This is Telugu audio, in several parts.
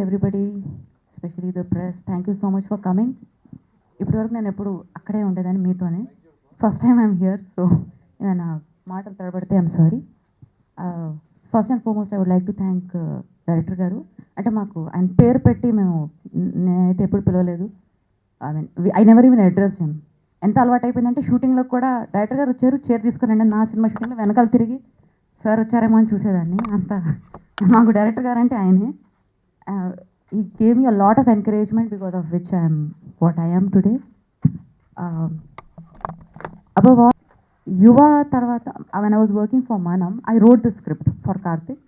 Everybody especially the press thank you so much for coming. ఇప్పటివరకు నేను ఎప్పుడు అక్కడే ఉండేదాన్ని మీతోనే. First time I'm here, so ఏమైనా మాటలు తడబడితే I'm sorry. First and foremost I would like to thank director గారు. అంటే మాకు ఆయన పేరు పెట్టి నేనైతే ఎప్పుడు పిలవలేదు. I never even address him. ఎంత అలవాటు అయిపోయిందంటే షూటింగ్లో కూడా డైరెక్టర్ గారు వచ్చారు, చైర్ తీసుకురండి నా సినిమా షూటింగ్లో వెనకాల తిరిగి సార్ వచ్చారేమో అని చూసేదాన్ని. అంత మాకు డైరెక్టర్ గారు అంటే ఆయనే. He gave me a lot of encouragement because of which I am what I am today. Above all, Yuva tarvata when I was working for Manam, I wrote the script for Karthik.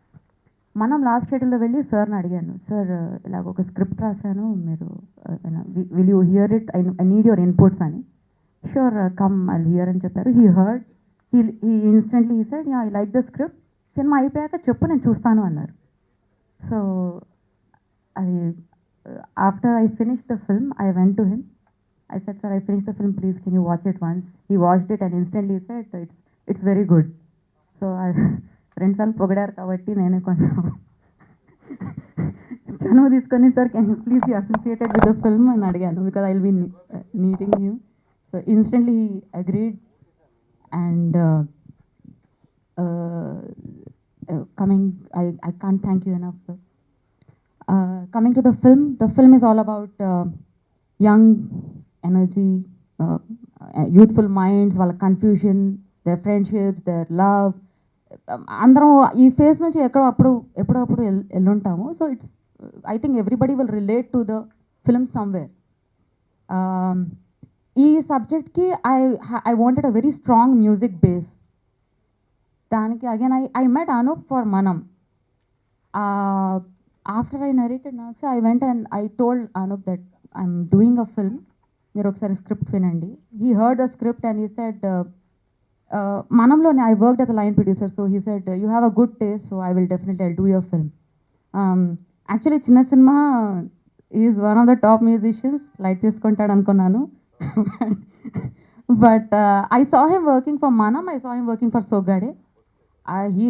Manam last schedule వెళ్ళి సార్ని అడిగాను, సార్ ఇలాగ ఒక స్క్రిప్ట్ రాశాను, మీరు will you here it, I need your inputs అని. షూర్ కమ్ ఐ హియర్ అని చెప్పారు. He heard, he instantly he said I like the script, cinema అయిపోయాక చెప్పు నేను చూస్తాను అన్నారు. So after I finished the film, I went to him. I said, sir, I finished the film, please can you watch it once? He watched it and instantly said, it's very good. So friends all పొగిడారు కాబట్టి నేను కొంచెం చనువు తీసుకొని, sir can you please be associated with the film అని అడిగాను, because I will be needing him. So instantly he agreed. And coming, I can't thank you enough, sir. Coming to the film is all about young energy, youthful minds, వాళ్ళ confusion, their friendships, their love. అందరం ఈ ఫేజ్ నుంచి ఎప్పుడప్పుడు వెళ్ళుంటాము. So it's I think everybody will relate to the film somewhere. ఈ సబ్జెక్ట్కి I wanted a very strong music base. దానికి again I met Anoop for మనం. After I narrated Naksa, I went and I told Anup that I'm doing a film. Meer okkasari script vinandi. He heard the script and he said, Manamlo I worked as a line producer, so he said, you have a good taste, so I'll do your film. Actually, Chinna Cinema is one of the top musicians. Light తీసుకుంటాడు అనుకున్నాను. But I saw him working for Manam, I saw him working for Sogade. He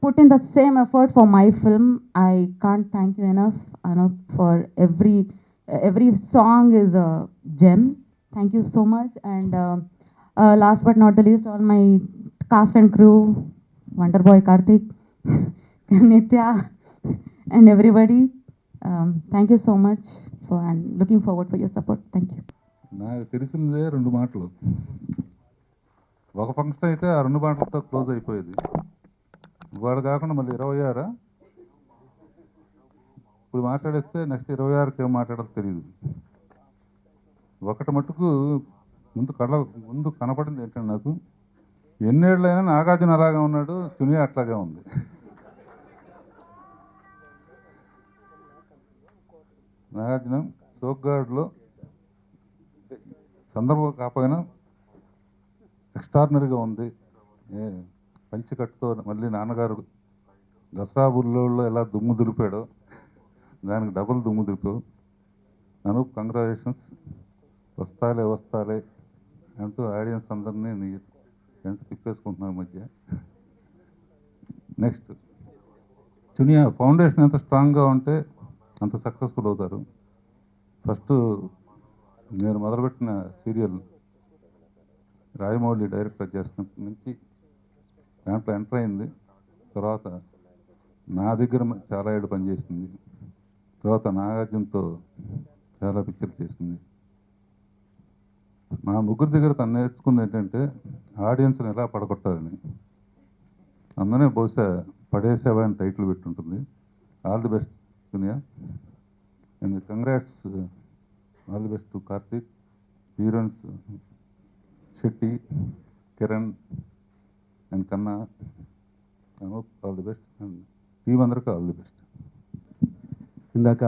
put in the same effort for my film. I can't thank you enough, Anup, for every song is a gem. Thank you so much. And last but not the least, all my cast and crew, Wonder Boy Karthik, Nitya, and everybody. Thank you so much and looking forward for your support. Thank you. నాకు తెలిసిందే 2 మాటలు. ఒక ఫంక్షన్ అయితే ఆ 2 మాటలతో క్లోజ్ అయిపోయేది. వాడు కాకుండా మళ్ళీ 26 ఇప్పుడు మాట్లాడేస్తే నెక్స్ట్ 26కి ఏం మాట్లాడాలో తెలియదు. ఒకటి మటుకు ముందు కనపడింది ఏంటంటే, నాకు ఎన్నేళ్ళైనా నాగార్జున అలాగే ఉన్నాడు, చునియా అట్లాగే ఉంది. నాగార్జున సోగ్గాడ్లో సందర్భం కాకపోయినా ఎక్స్ట్రాడినరీగా ఉంది. పంచికట్టుతో మళ్ళీ నాన్నగారు దసరా బుల్లోళ్ళు ఎలా దుమ్ము దులిపాడో దానికి డబుల్ దుమ్ము దులిపావు. అనూప్, కంగ్రాచులేషన్స్. వస్తాలే అంటూ ఆడియన్స్ అందరినీ నీ వెంట తిప్పేసుకుంటున్నారు మధ్య. నెక్స్ట్, చునియా ఫౌండేషన్ ఎంత స్ట్రాంగ్గా ఉంటే అంత సక్సెస్ఫుల్ అవుతారు. ఫస్ట్ నేను మొదలుపెట్టిన సీరియల్ రాజమౌళి డైరెక్టర్ చేసినప్పటి నుంచి దాంట్లో ఎంటర్ అయింది. తర్వాత నా దగ్గర చాలా ఏడు పనిచేసింది. తర్వాత నాగార్జునతో చాలా పిక్చర్ చేసింది. మా ముగ్గురి దగ్గర తను నేర్చుకుంది ఏంటంటే ఆడియన్స్ని ఎలా పడగొట్టాలని. అందునే బహుశా పడేసేవా అని టైటిల్ పెట్టుంటుంది. All the best Duniya, and congrats, all the best to Karthik, heroines Shetty, Kiran and Kanna, Anoop, all the best. And team అందరికీ ఆల్ ది బెస్ట్. ఇందాక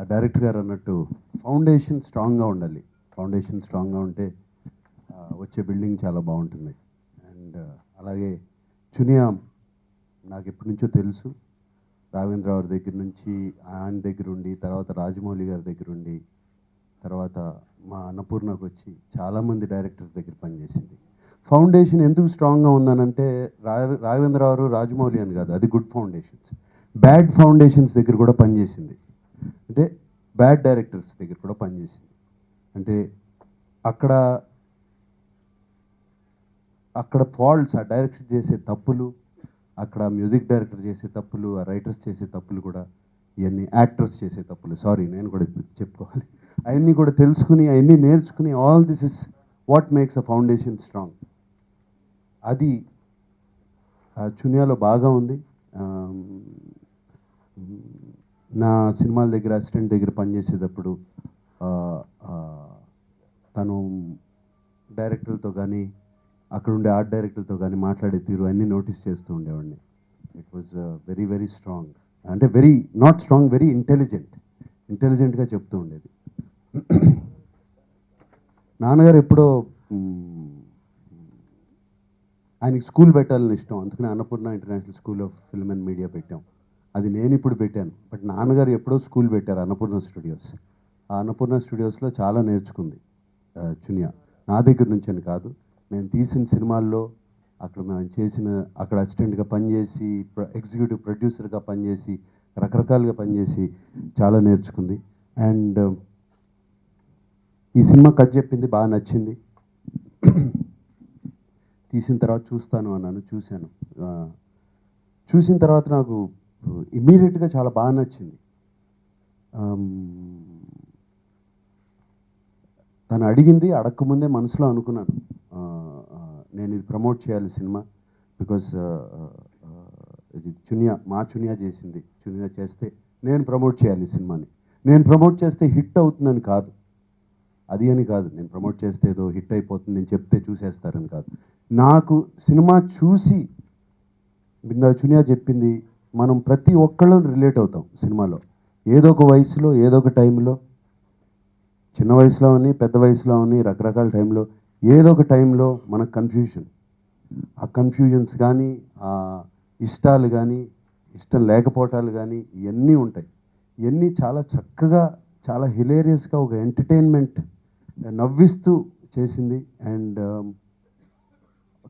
డైరెక్టర్ గారు అన్నట్టు ఫౌండేషన్ స్ట్రాంగ్గా ఉండాలి. ఫౌండేషన్ స్ట్రాంగ్గా ఉంటే వచ్చే బిల్డింగ్ చాలా బాగుంటుంది. అండ్ అలాగే చునియా నాకు ఎప్పటి నుంచో తెలుసు. రాఘవేంద్ర గారి దగ్గర నుంచి, ఆయన దగ్గర ఉండి, తర్వాత రాజమౌళి గారి దగ్గర ఉండి, తర్వాత మా అన్నపూర్ణకు వచ్చి చాలామంది డైరెక్టర్స్ దగ్గర పనిచేసింది. ఫౌండేషన్ ఎందుకు స్ట్రాంగ్గా ఉందనంటే రాఘవేంద్ర గారు, రాజమౌళి అని కాదు, అది గుడ్ ఫౌండేషన్స్. బ్యాడ్ ఫౌండేషన్స్ దగ్గర కూడా పనిచేసింది. అంటే బ్యాడ్ డైరెక్టర్స్ దగ్గర కూడా పనిచేసింది. అంటే అక్కడ అక్కడ ఫాల్ట్స్, ఆ డైరెక్టర్ చేసే తప్పులు, అక్కడ మ్యూజిక్ డైరెక్టర్ చేసే తప్పులు, ఆ రైటర్స్ చేసే తప్పులు కూడా, ఇవన్నీ యాక్టర్స్ చేసే తప్పులు, సారీ నేను కూడా చెప్పుకోవాలి, అవన్నీ కూడా తెలుసుకుని అవన్నీ నేర్చుకుని all this is what makes a foundation strong. అది చునియాలో బాగా ఉంది. నా సినిమాల దగ్గర అసిస్టెంట్ దగ్గర పనిచేసేటప్పుడు తను డైరెక్టర్లతో కానీ అక్కడ ఉండే ఆర్ట్ డైరెక్టర్తో కానీ మాట్లాడే తీరు అన్నీ నోటీస్ చేస్తూ ఉండేవాడిని. It was very very strong, అంటే వెరీ నాట్ స్ట్రాంగ్, వెరీ ఇంటెలిజెంట్గా చెప్తూ ఉండేది. నాన్నగారు ఎప్పుడో ఆయనకి స్కూల్ పెట్టాలని ఇష్టం, అందుకని Annapurna international school of film and media పెట్టాం. అది నేను ఇప్పుడు పెట్టాను, బట్ నాన్నగారు ఎప్పుడో స్కూల్ పెట్టారు, అన్నపూర్ణ స్టూడియోస్. ఆ అన్నపూర్ణ స్టూడియోస్లో చాలా నేర్చుకుంది చునియా, నా దగ్గర నుంచి అని కాదు, నేను తీసిన సినిమాల్లో అక్కడ మేము చేసిన, అక్కడ అసిస్టెంట్గా పనిచేసి, ఎగ్జిక్యూటివ్ ప్రొడ్యూసర్గా పనిచేసి, రకరకాలుగా పనిచేసి చాలా నేర్చుకుంది. అండ్ ఈ సినిమా కథ చెప్పింది, బాగా నచ్చింది. తీసిన తర్వాత చూస్తాను అన్నాను, చూశాను. చూసిన తర్వాత నాకు ఇమ్మీడియట్గా చాలా బాగా నచ్చింది. తను అడిగింది, అడగకముందే మనసులో అనుకున్నాను, నేను ఇది ప్రమోట్ చేయాలి సినిమా, బికాస్ ఇది మా చునియా చేసింది, చునియా చేస్తే నేను ప్రమోట్ చేయాలి సినిమాని. నేను ప్రమోట్ చేస్తే హిట్ అవుతుందని కాదు, అది అని కాదు, నేను ప్రమోట్ చేస్తే ఏదో హిట్ అయిపోతుంది నేను చెప్తే చూసేస్తారని కాదు. నాకు సినిమా చూసి చునియా చెప్పింది, మనం ప్రతి ఒక్కళ్ళం రిలేట్ అవుతాం సినిమాలో, ఏదో ఒక వయసులో, ఏదో ఒక టైంలో, చిన్న వయసులో అని, పెద్ద వయసులో అని, రకరకాల టైంలో, ఏదో ఒక టైంలో మనకు కన్ఫ్యూజన్, ఆ కన్ఫ్యూజన్స్ కానీ, ఆ ఇష్టాలు కానీ, ఇష్టం లేకపోవటాలు కానీ, ఇవన్నీ ఉంటాయి. ఇవన్నీ చాలా చక్కగా, చాలా హిలేరియస్గా, ఒక ఎంటర్టైన్మెంట్ నవ్విస్తూ చేసింది. అండ్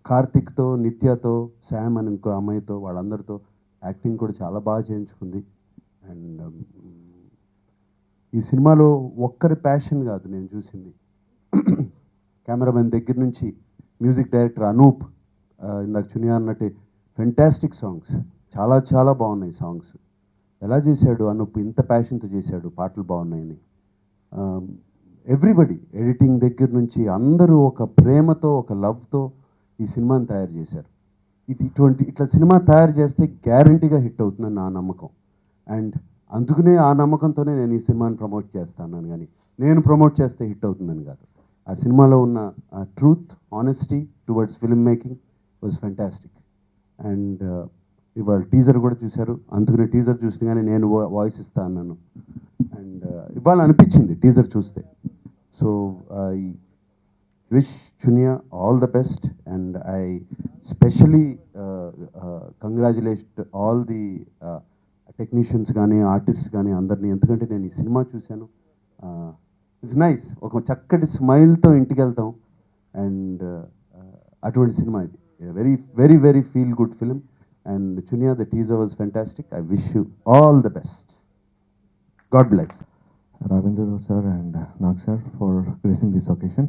కార్తిక్తో, నిత్యతో, శామ్ అని ఇంకో అమ్మాయితో, వాళ్ళందరితో యాక్టింగ్ కూడా చాలా బాగా చేయించుకుంది. అండ్ ఈ సినిమాలో ఒక్కరి ప్యాషన్ కాదు నేను చూసింది, కెమెరామెన్ దగ్గర నుంచి మ్యూజిక్ డైరెక్టర్ అనూప్, ఇందాక చునియా అన్నట్టే ఫెంటాస్టిక్ సాంగ్స్, చాలా చాలా బాగున్నాయి సాంగ్స్. ఎలా చేశాడు అనూప్, ఇంత ప్యాషన్తో చేశాడు, పాటలు బాగున్నాయని. ఎవ్రీబడి ఎడిటింగ్ దగ్గర నుంచి అందరూ ఒక ప్రేమతో, ఒక లవ్తో ఈ సినిమాని తయారు చేశారు. ఇట్లా సినిమా తయారు చేస్తే గ్యారంటీగా హిట్ అవుతుందని నా నమ్మకం. అండ్ అందుకనే ఆ నమ్మకంతోనే నేను ఈ సినిమాని ప్రమోట్ చేస్తాను కానీ నేను ప్రమోట్ చేస్తే హిట్ అవుతుందని కాదు. ఆ సినిమాలో ఉన్న truth, honesty towards film making was fantastic. And ఇవాళ టీజర్ కూడా చూశారు, అందుకనే టీజర్ చూసినగానే నేను వాయిస్ ఇస్తా అన్నాను. అండ్ ఇవాళ అనిపించింది టీజర్ చూస్తే. So I wish Chuniya all the best, and I especially congratulate all the technicians కానీ, ఆర్టిస్ట్ కానీ అందరినీ. ఎందుకంటే నేను ఈ సినిమా చూశాను, ఇట్స్ నైస్, ఒక చక్కటి స్మైల్తో ఇంటికి వెళ్తాం. అండ్ అటువంటి సినిమా ఇది, very very very feel good film. And Chuniya, the teaser was fantastic. I wish you all the best. God bless. Ravindra sir and Nag sir for gracing this occasion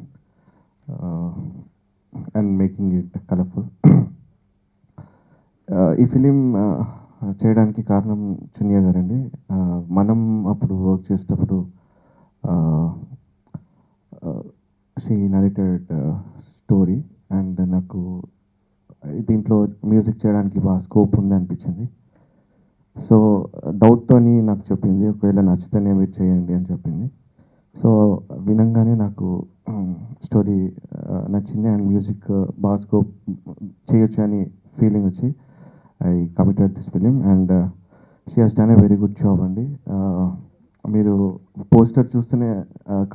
and making it colorful. ఈ ఫిలిం చేయడానికి కారణం చునియా గారండి. మనం అప్పుడు వర్క్ చేసేటప్పుడు షీ నరేటెడ్ స్టోరీ, అండ్ నాకు దీంట్లో మ్యూజిక్ చేయడానికి బాగా స్కోప్ ఉంది అనిపించింది. సో డౌట్తో నాకు చెప్పింది, ఒకవేళ నచ్చితేనే మీరు చేయండి అని చెప్పింది. సో వినంగానే నాకు స్టోరీ నచ్చింది, అండ్ మ్యూజిక్ బాగా స్కోప్ చేయొచ్చు అని ఫీలింగ్ వచ్చి I committed this film. And she has done a very good job అండి. మీరు పోస్టర్ చూస్తేనే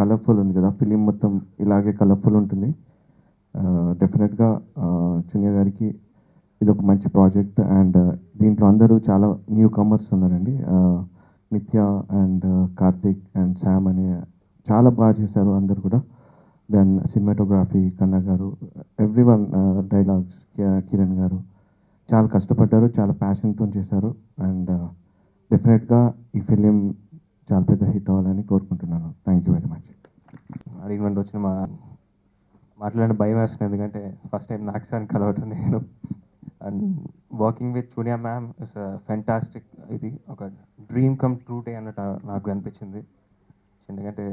కలర్ఫుల్ ఉంది కదా, ఫిలిం మొత్తం ఇలాగే కలర్ఫుల్ ఉంటుంది. డెఫినెట్గా చునియా గారికి ఇది ఒక మంచి ప్రాజెక్ట్. అండ్ దీంట్లో అందరూ చాలా న్యూ కమర్స్ ఉన్నారండి, నిత్య అండ్ కార్తిక్ అండ్ శామ్ అని చాలా బాగా చేశారు అందరు కూడా. దెన్ సినిమాటోగ్రఫీ కన్నా గారు, ఎవ్రీవన్, డైలాగ్స్ కిరణ్ గారు చాలా కష్టపడ్డారు, చాలా ప్యాషన్తో చేశారు. అండ్ డెఫినెట్గా ఈ ఫిలిం చాలా పెద్ద హిట్ అవ్వాలని కోరుకుంటున్నాను. Thank you very much. అడిగినట్టు వచ్చిన మాట్లాడిన భయం వేస్తుంది, ఎందుకంటే ఫస్ట్ టైం నాకు సార్ కలవటం నేను. And working with Chuniya ma'am is fantastic. ఇది ఒక డ్రీమ్ కమ్ ట్రూ డే అన్నట్టు నాకు అనిపించింది. ఎందుకంటే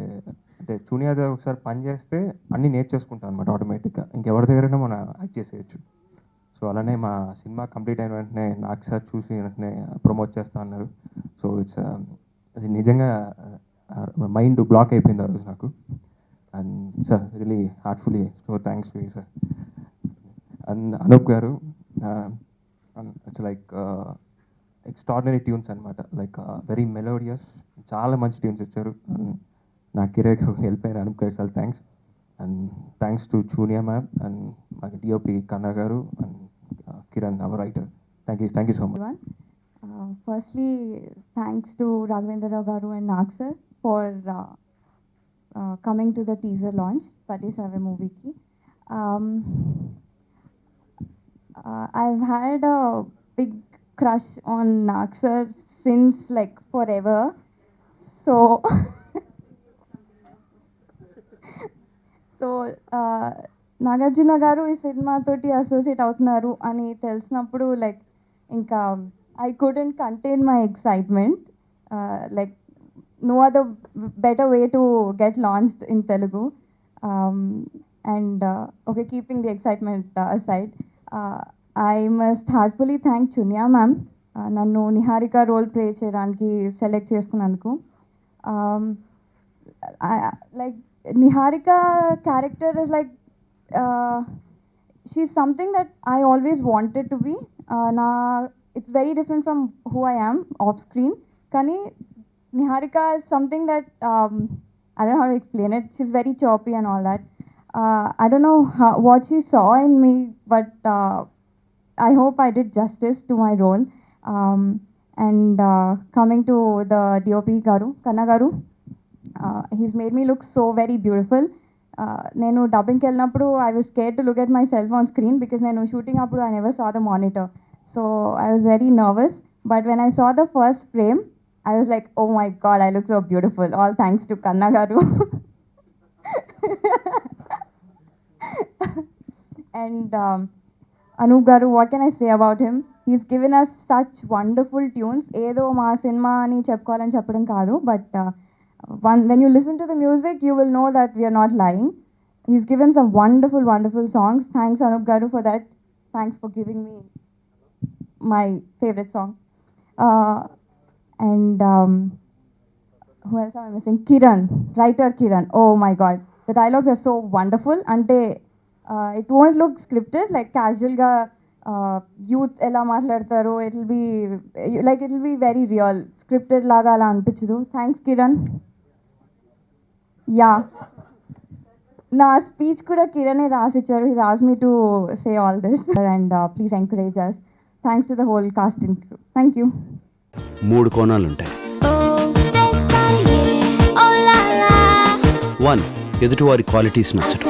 చూనియా దగ్గర ఒకసారి పని చేస్తే అన్నీ నేర్చేసుకుంటాం అనమాట ఆటోమేటిక్గా, ఇంకెవరి దగ్గరైనా మనం యాక్ట్ చేసేయచ్చు. సో అలానే మా సినిమా కంప్లీట్ అయిన వెంటనే నాకు సార్ చూసి వెంటనే ప్రమోట్ చేస్తా అన్నారు. సో అది నిజంగా మైండ్ బ్లాక్ అయిపోయింది ఆ రోజు నాకు. And sir really heartfully so thanks to you sir. And Anoop garu, it's like extraordinary tunes అనమాట, లైక్ వెరీ మెలోడియస్, చాలా మంచి ట్యూన్స్ ఇచ్చారు. నా కెరీర్కి హెల్ప్ అయిన అనూప్ గారు చాలా thanks. And thanks to Chuniya ma'am and మాకు డిఓపి కన్నా గారు and Kiran our writer. Thank you so much. Firstly, thanks to Raghavendra Rao Garu and Nag sir for coming to the teaser launch, Pati Save movie ki. I've had a big crush on Nag sir since like forever. So, Nagarjuna Garu ఈ సినిమా తోటి అసోసియేట్ అవుతున్నారు అని తెలిసినప్పుడు లైక్ ఇంకా I couldn't contain my excitement. Like no other better way to get launched in Telugu. Okay, keeping the excitement aside, I must heartfully thank Chunia ma'am. Nannu Niharika role play cheyadaniki select cheskunnanduku. Like Niharika character is like she's something that I always wanted to be. It's very different from who I am off screen. Kani Niharika is something that I don't know how to explain it. She's very choppy and all that. I don't know what she saw in me, but I hope I did justice to my role. Coming to the DOP Garu, Kanna Garu, he's made me look so very beautiful. నేను డబ్బింగ్కి వెళ్ళినప్పుడు I was scared to look at myself on screen because నేను షూటింగ్ అప్పుడు I never saw the monitor. So I was very nervous, but when I saw the first frame, I was like, oh my god, I look so beautiful. All thanks to Kanna Garu. And Anup Garu, what can I say about him? He's given us such wonderful tunes. Edo ma cinema ani chepkovalani cheppadam kaadu, but when you listen to the music, you will know that we are not lying. He's given some wonderful, wonderful songs. Thanks Anup Garu for that. Thanks for giving me my favorite song. Who else am I missing? Kiran, writer Kiran. Oh my god, the dialogues are so wonderful. Ante it won't look scripted, like casual ga youth ela maatladtaru, it'll be very real. Scripted laga ala anpichadu. Thanks Kiran. Yeah, నా స్పీచ్ కూడా కిరణే రాసిచ్చారు. He's asked me to say all this and please encourage us. Thanks to the whole cast and crew. Thank you. 3 కోణాలుంటాయి. 1, ఎదుటివారి క్వాలిటీస్ నచ్చడం.